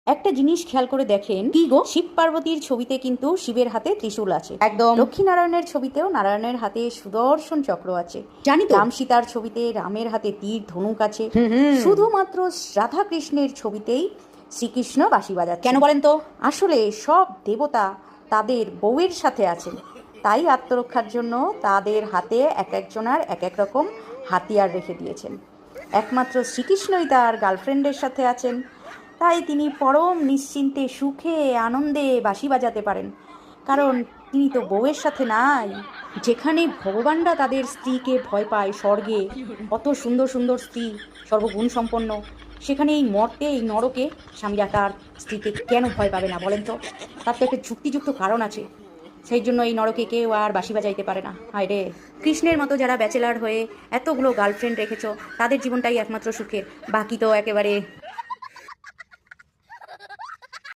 একটা জিনিস খেয়াল করে দেখেন, কি গো, শিব পার্বতীর ছবিতে কিন্তু শিবের হাতে ত্রিশূল আছে, একদম। লক্ষ্মীনারায়ণের ছবিতেও নারায়ণের হাতে সুদর্শন চক্র আছে, জানি তো। রাম সীতার ছবিতে রামের হাতে তীর ধনুক আছে। শুধুমাত্র রাধা কৃষ্ণের ছবিতেই শ্রীকৃষ্ণ বাঁশি বাজাচ্ছে। কেন বলেন তো? আসলে সব দেবতা তাদের বউয়ের সাথে আছেন, তাই আত্মরক্ষার জন্য তাদের হাতে এক একজনার এক এক রকম হাতিয়ার রেখে দিয়েছেন। একমাত্র শ্রীকৃষ্ণই তার গার্লফ্রেন্ডের সাথে আছেন, তাই তিনি পরম নিশ্চিন্তে সুখে আনন্দে বাঁশি বাজাতে পারেন, কারণ তিনি তো বউয়ের সাথে নাই। যেখানে ভগবানরা তাদের স্ত্রীকে ভয় পায় স্বর্গে, কত সুন্দর সুন্দর স্ত্রী, সর্বগুণ সম্পন্ন, সেখানে এই মর্তে, এই নরকে স্বামীরা তার স্ত্রীকে কেন ভয় পাবে না বলেন তো? তার তো একটা যুক্তিযুক্ত কারণ আছে। সেই জন্য এই নরকে কেউ আর বাঁশি বাজাইতে পারে না। হায় রে, কৃষ্ণের মতো যারা ব্যাচেলার হয়ে এতগুলো গার্লফ্রেন্ড রেখেছ, তাদের জীবনটাই একমাত্র সুখের, বাকি তো একেবারে